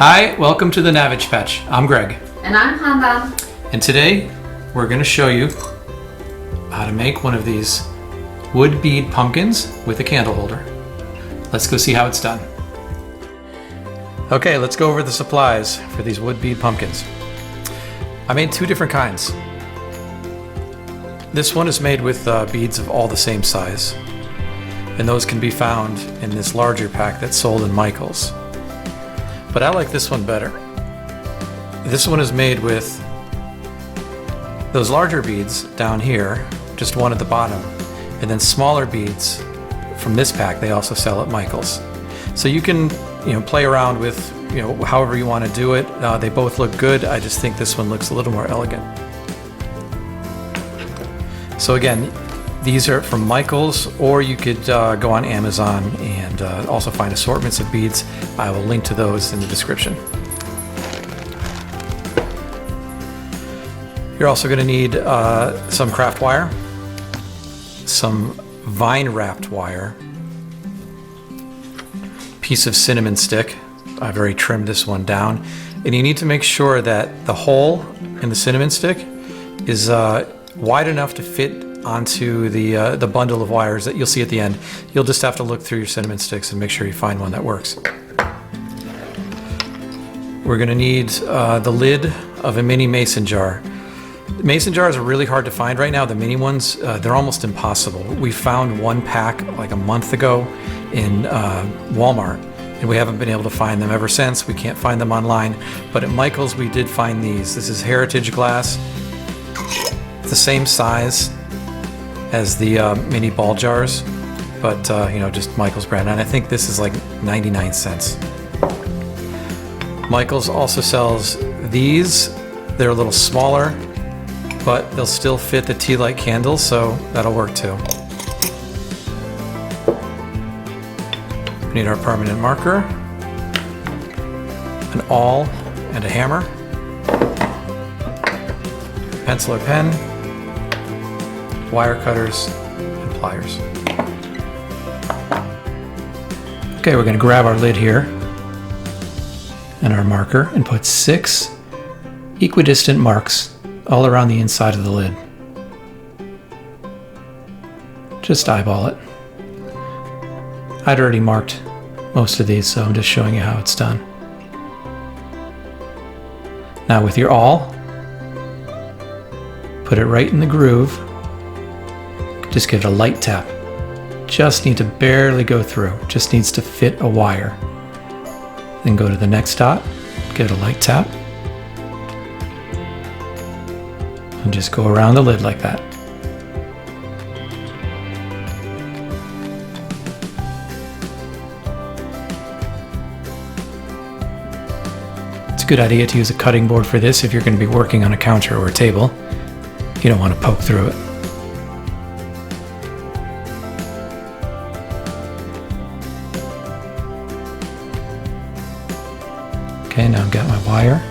Hi, welcome to the Navage Patch. I'm Greg. And I'm Handan. And today we're going to show you how to make one of these wood bead pumpkins with a candle holder. Let's go see how it's done. Okay, let's go over the supplies for these wood bead pumpkins. I made two different kinds. This one is made with beads of all the same size, and those can be found in this larger pack that's sold in Michael's. But I like this one better. This one is made with those larger beads down here, just one at the bottom, and then smaller beads from this pack they also sell at Michael's. So you can play around with however you want to do it. They both look good. I just think this one looks a little more elegant. So again, these are from Michael's, or you could go on Amazon and also find assortments of beads. I will link to those in the description. You're also going to need some craft wire, some vine wrapped wire, piece of cinnamon stick. I've already trimmed this one down, and you need to make sure that the hole in the cinnamon stick is wide enough to fit onto the bundle of wires that you'll see at the end. You'll just have to look through your cinnamon sticks and make sure you find one that works. We're going to need the lid of a mini mason jar. Mason jars are really hard to find right now. The mini ones, they're almost impossible. We found one pack like a month ago in Walmart, and we haven't been able to find them ever since. We can't find them online, but at Michael's we did find these. This is heritage glass. It's the same size as the mini ball jars, but just Michael's brand, and I think this is like 99 cents. Michael's also sells these. They're a little smaller, but they'll still fit the tea light candles, so that'll work too. We need our permanent marker, an awl and a hammer, pencil or pen, wire cutters, and pliers. Okay, we're going to grab our lid here and our marker and put 6 equidistant marks all around the inside of the lid. Just eyeball it. I'd already marked most of these, so I'm just showing you how it's done. Now with your awl, put it right in the groove. Just give it a light tap. Just need to barely go through. Just needs to fit a wire. Then go to the next dot, give it a light tap, and just go around the lid like that. It's a good idea to use a cutting board for this if you're going to be working on a counter or a table. You don't want to poke through it. Okay, now I've got my wire.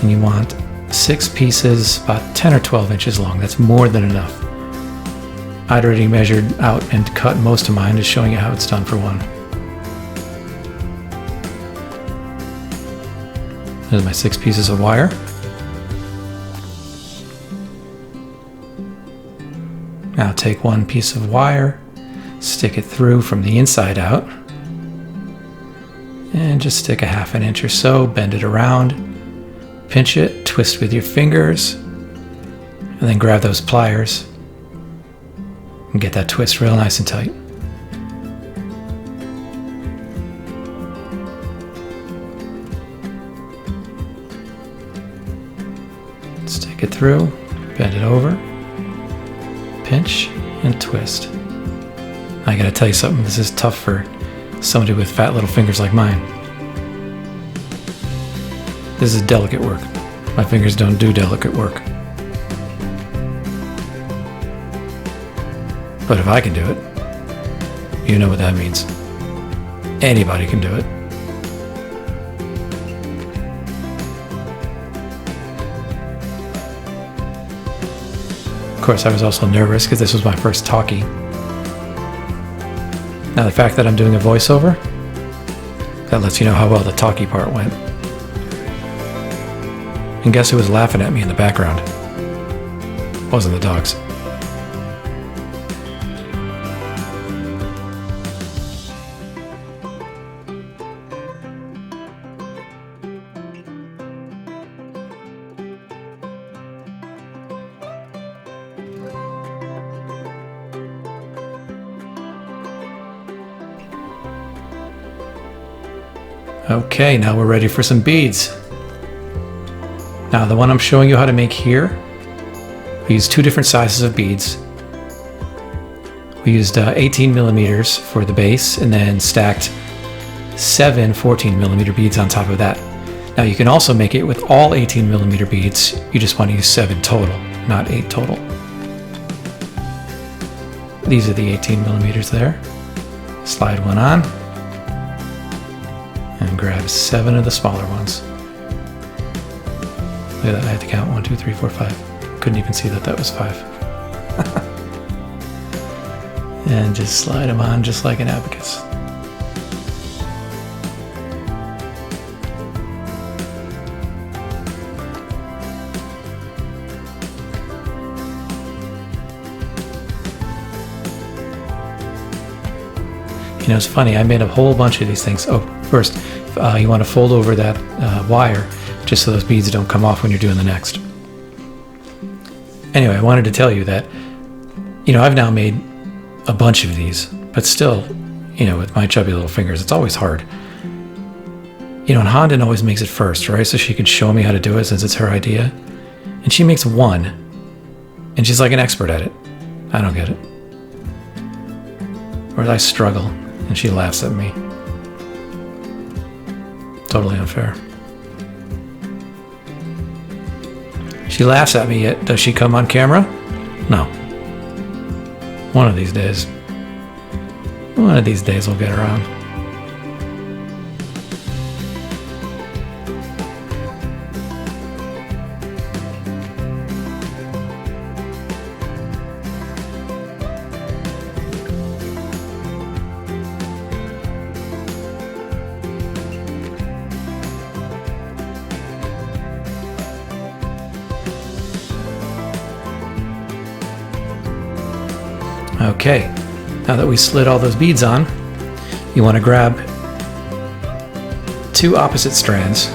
And you want 6 pieces, about 10 or 12 inches long. That's more than enough. I'd already measured out and cut most of mine, just showing you how it's done for one. There's my 6 pieces of wire. Now take one piece of wire, stick it through from the inside out, and just stick a ½ inch or so, bend it around, pinch it, twist with your fingers, and then grab those pliers and get that twist real nice and tight. Stick it through, bend it over, pinch, and twist. I gotta tell you something, this is tough for somebody with fat little fingers like mine. This is delicate work. My fingers don't do delicate work. But if I can do it, you know what that means. Anybody can do it. Of course, I was also nervous because this was my first talkie. Now the fact that I'm doing a voiceover That lets you know how well the talkie part went. And guess who was laughing at me in the background? It wasn't the dogs. Okay, now we're ready for some beads. Now the one I'm showing you how to make here, we used 2 different sizes of beads. We used 18 millimeters for the base and then stacked 7 14 millimeter beads on top of that. Now you can also make it with all 18 millimeter beads. You just want to use 7 total, not 8 total. These are the 18 millimeters there. Slide one on and grab 7 of the smaller ones. Look at that, I had to count 1, 2, 3, 4, 5. Couldn't even see that that was 5. And just slide them on just like an abacus. You know, it's funny, I made a whole bunch of these things. Oh, first, you want to fold over that wire just so those beads don't come off when you're doing the next. Anyway, I wanted to tell you that, you know, I've now made a bunch of these, but still, you know, with my chubby little fingers, it's always hard. You know, and Honden always makes it first, right? So she can show me how to do it since it's her idea. And she makes one, and she's like an expert at it. I don't get it. Whereas I struggle, and she laughs at me. Totally unfair. She laughs at me, yet does she come on camera? No. One of these days. One of these days we'll get her on. Okay, now that we slid all those beads on, you want to grab 2 opposite strands,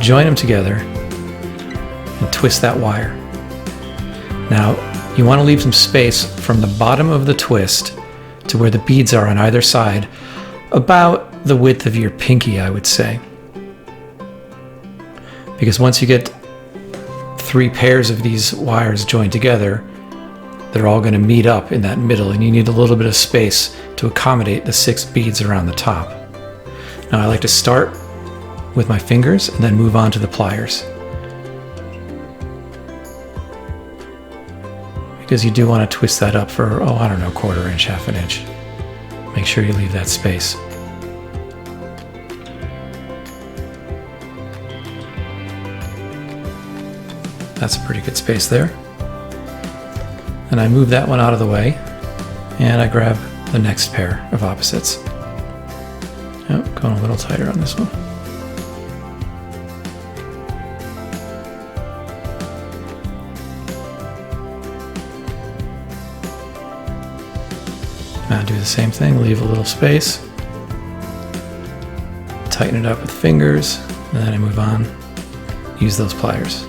join them together, and twist that wire. Now, you want to leave some space from the bottom of the twist to where the beads are on either side, about the width of your pinky, I would say. Because once you get 3 pairs of these wires joined together, they're all going to meet up in that middle, and you need a little bit of space to accommodate the 6 beads around the top. Now I like to start with my fingers and then move on to the pliers, because you do want to twist that up for, oh, I don't know, 1/4 inch, 1/2 inch. Make sure you leave that space. That's a pretty good space there. And I move that one out of the way, and I grab the next pair of opposites. Oh, going a little tighter on this one. Now do the same thing, leave a little space, tighten it up with fingers, and then I move on, use those pliers.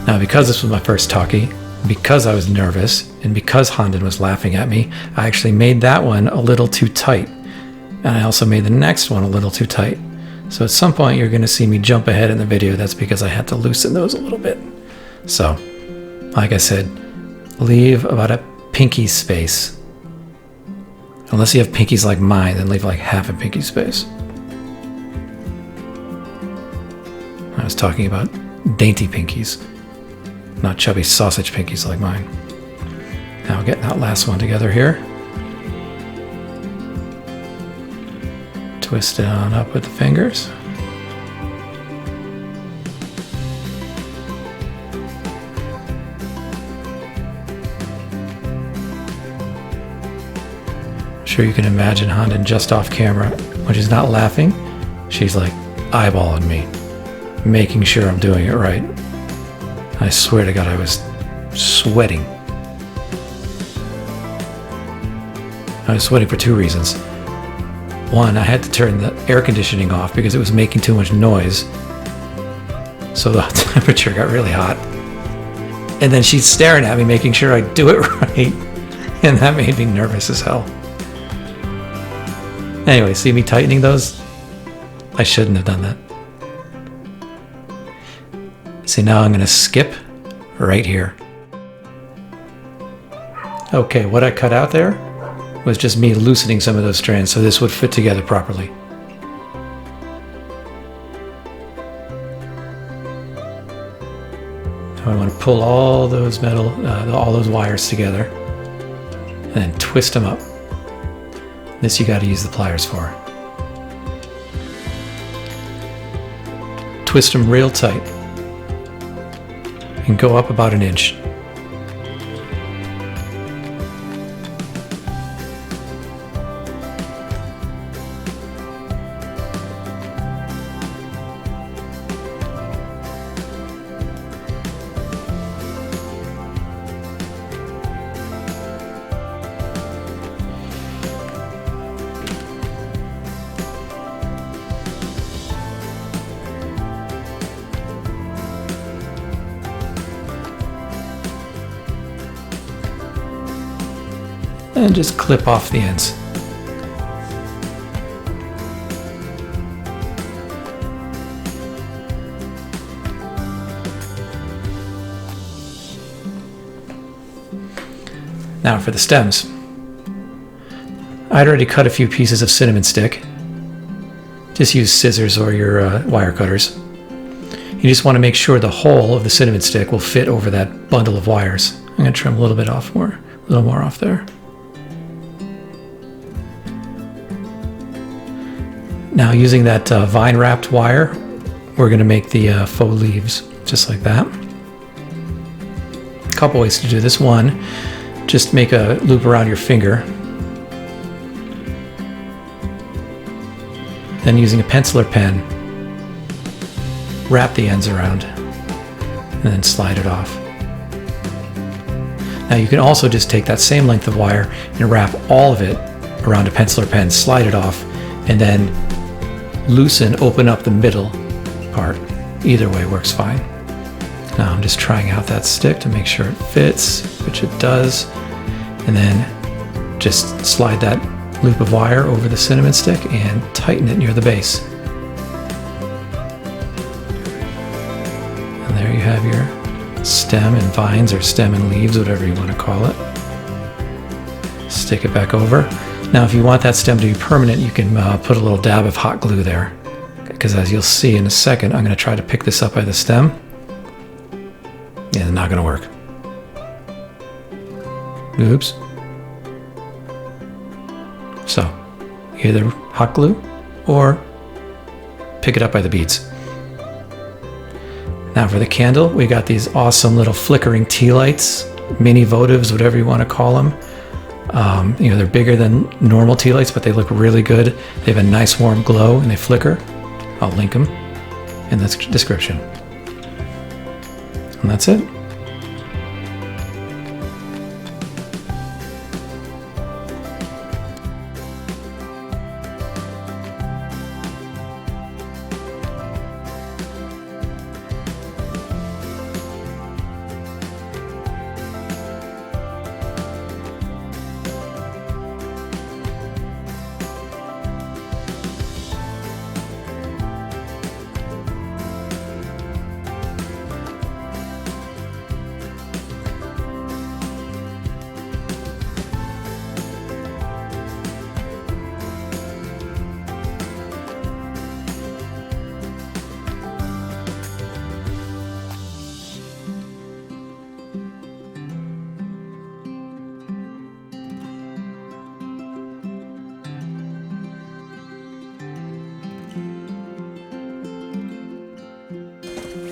Now, because this was my first talkie, because I was nervous, and because Honden was laughing at me, I actually made that one a little too tight. And I also made the next one a little too tight. So at some point you're going to see me jump ahead in the video. That's because I had to loosen those a little bit. So, like I said, leave about a pinky space. Unless you have pinkies like mine, then leave like 1/2 a pinky space. I was talking about dainty pinkies, not chubby sausage pinkies like mine. Now getting that last one together here. Twist it on up with the fingers. sure you can imagine Honda just off camera. When she's not laughing, she's like eyeballing me, making sure I'm doing it right. I swear to God, I was sweating. I was sweating for two reasons. One, I had to turn the air conditioning off because it was making too much noise. So the temperature got really hot. And then she's staring at me, making sure I do it right. And that made me nervous as hell. Anyway, see me tightening those? I shouldn't have done that. See, now I'm going to skip right here. Okay, what I cut out there was just me loosening some of those strands so this would fit together properly. Now I want to pull all those all those wires together and then twist them up. This you got to use the pliers for. Twist them real tight and go up about an inch. And just clip off the ends. Now for the stems. I'd already cut a few pieces of cinnamon stick. Just use scissors or your wire cutters. You just want to make sure the whole of the cinnamon stick will fit over that bundle of wires. I'm going to trim a little bit off more, a little more off there. Now using that vine wrapped wire, we're going to make the faux leaves, just like that. A couple ways to do this. One, just make a loop around your finger. Then using a pencil or pen, wrap the ends around and then slide it off. Now you can also just take that same length of wire and wrap all of it around a pencil or pen, slide it off, and then open up the middle part. Either way works fine. Now I'm just trying out that stick to make sure it fits, which it does. And then just slide that loop of wire over the cinnamon stick and tighten it near the base. And there you have your stem and vines, or stem and leaves, whatever you want to call it. Stick it back over. Now if you want that stem to be permanent, you can put a little dab of hot glue there. Because as you'll see in a second, I'm going to try to pick this up by the stem. Yeah, it's not going to work. Oops. So, either hot glue or pick it up by the beads. Now for the candle, we got these awesome little flickering tea lights, mini votives, whatever you want to call them. They're bigger than normal tea lights, but they look really good. They have a nice warm glow and they flicker. I'll link them in the description. And that's it.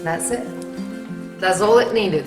That's it. That's all it needed.